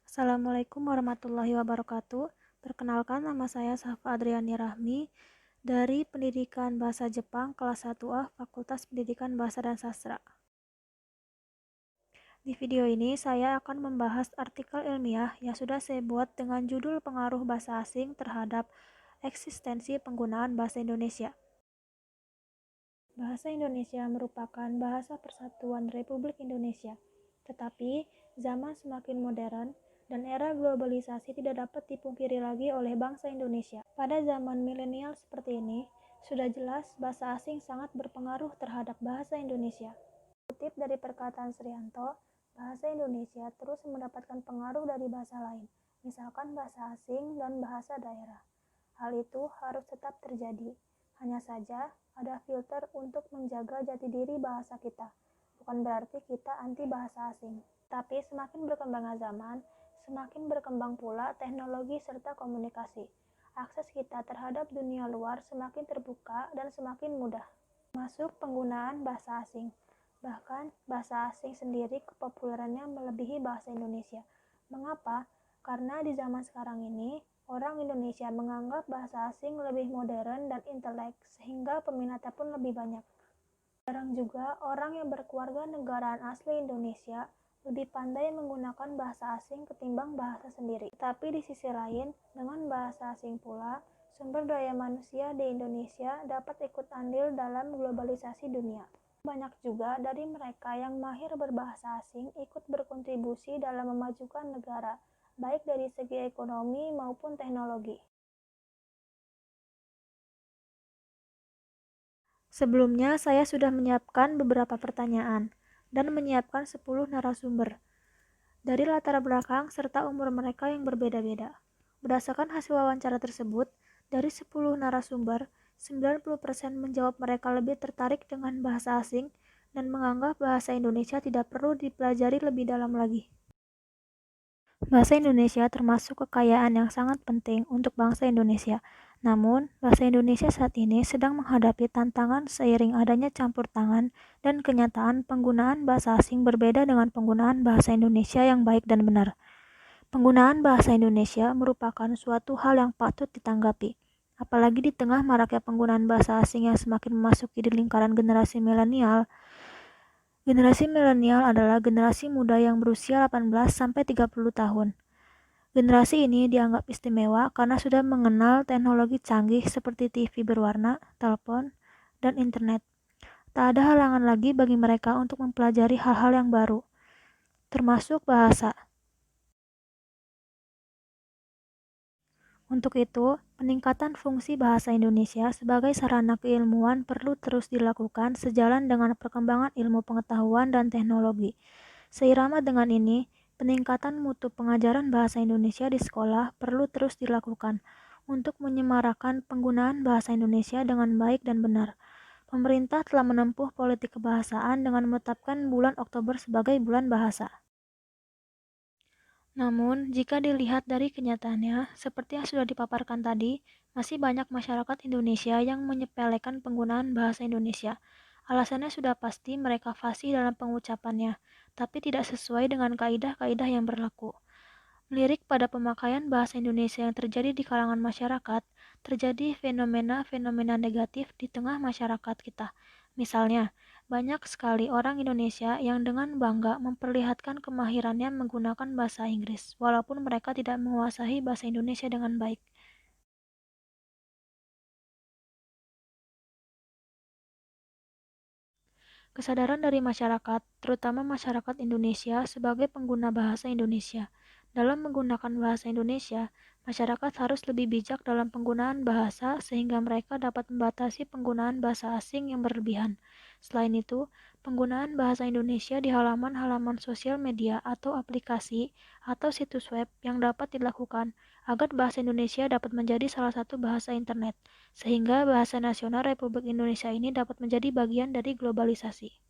Assalamualaikum warahmatullahi wabarakatuh. Perkenalkan, nama saya Safa Adriani Rahmi dari Pendidikan Bahasa Jepang kelas 1A Fakultas Pendidikan Bahasa dan Sastra. Di video ini saya akan membahas artikel ilmiah yang sudah saya buat dengan judul Pengaruh Bahasa Asing terhadap Eksistensi Penggunaan Bahasa Indonesia. Bahasa Indonesia merupakan bahasa persatuan Republik Indonesia, tetapi zaman semakin modern dan era globalisasi tidak dapat dipungkiri lagi oleh bangsa Indonesia. Pada zaman milenial seperti ini, sudah jelas bahasa asing sangat berpengaruh terhadap bahasa Indonesia. Kutip dari perkataan Srianto, bahasa Indonesia terus mendapatkan pengaruh dari bahasa lain, misalkan bahasa asing dan bahasa daerah. Hal itu harus tetap terjadi. Hanya saja ada filter untuk menjaga jati diri bahasa kita. Bukan berarti kita anti bahasa asing. Tapi semakin berkembangnya zaman, semakin berkembang pula teknologi serta komunikasi. Akses kita terhadap dunia luar semakin terbuka dan semakin mudah. Masuk penggunaan bahasa asing. Bahkan bahasa asing sendiri kepopulerannya melebihi bahasa Indonesia. Mengapa? Karena di zaman sekarang ini, orang Indonesia menganggap bahasa asing lebih modern dan intelek, sehingga peminatnya pun lebih banyak. Jarang juga orang yang berkeluarga negaraan asli Indonesia lebih pandai menggunakan bahasa asing ketimbang bahasa sendiri. Tapi di sisi lain, dengan bahasa asing pula, sumber daya manusia di Indonesia dapat ikut andil dalam globalisasi dunia. Banyak juga dari mereka yang mahir berbahasa asing ikut berkontribusi dalam memajukan negara, baik dari segi ekonomi maupun teknologi. Sebelumnya, saya sudah menyiapkan beberapa pertanyaan dan menyiapkan 10 narasumber dari latar belakang serta umur mereka yang berbeda-beda. Berdasarkan hasil wawancara tersebut, dari 10 narasumber, 90% menjawab mereka lebih tertarik dengan bahasa asing dan menganggap bahasa Indonesia tidak perlu dipelajari lebih dalam lagi. Bahasa Indonesia termasuk kekayaan yang sangat penting untuk bangsa Indonesia. Namun, bahasa Indonesia saat ini sedang menghadapi tantangan seiring adanya campur tangan dan kenyataan penggunaan bahasa asing berbeda dengan penggunaan bahasa Indonesia yang baik dan benar. Penggunaan bahasa Indonesia merupakan suatu hal yang patut ditanggapi, apalagi di tengah maraknya penggunaan bahasa asing yang semakin memasuki di lingkaran generasi milenial. Generasi milenial adalah generasi muda yang berusia 18-30 tahun. Generasi ini dianggap istimewa karena sudah mengenal teknologi canggih seperti TV berwarna, telepon, dan internet. Tak ada halangan lagi bagi mereka untuk mempelajari hal-hal yang baru, termasuk bahasa. Untuk itu, peningkatan fungsi bahasa Indonesia sebagai sarana keilmuan perlu terus dilakukan sejalan dengan perkembangan ilmu pengetahuan dan teknologi. Seirama dengan ini, peningkatan mutu pengajaran bahasa Indonesia di sekolah perlu terus dilakukan untuk menyemarakan penggunaan bahasa Indonesia dengan baik dan benar. Pemerintah telah menempuh politik kebahasaan dengan menetapkan bulan Oktober sebagai bulan bahasa. Namun, jika dilihat dari kenyataannya, seperti yang sudah dipaparkan tadi, masih banyak masyarakat Indonesia yang menyepelekan penggunaan bahasa Indonesia. Alasannya sudah pasti mereka fasih dalam pengucapannya, tapi tidak sesuai dengan kaidah-kaidah yang berlaku. Melirik pada pemakaian bahasa Indonesia yang terjadi di kalangan masyarakat, terjadi fenomena-fenomena negatif di tengah masyarakat kita. Misalnya, banyak sekali orang Indonesia yang dengan bangga memperlihatkan kemahirannya menggunakan bahasa Inggris, walaupun mereka tidak menguasai bahasa Indonesia dengan baik. Kesadaran dari masyarakat, terutama masyarakat Indonesia sebagai pengguna bahasa Indonesia. Dalam menggunakan bahasa Indonesia, masyarakat harus lebih bijak dalam penggunaan bahasa sehingga mereka dapat membatasi penggunaan bahasa asing yang berlebihan. Selain itu, penggunaan bahasa Indonesia di halaman-halaman sosial media atau aplikasi atau situs web yang dapat dilakukan agar bahasa Indonesia dapat menjadi salah satu bahasa internet, sehingga bahasa nasional Republik Indonesia ini dapat menjadi bagian dari globalisasi.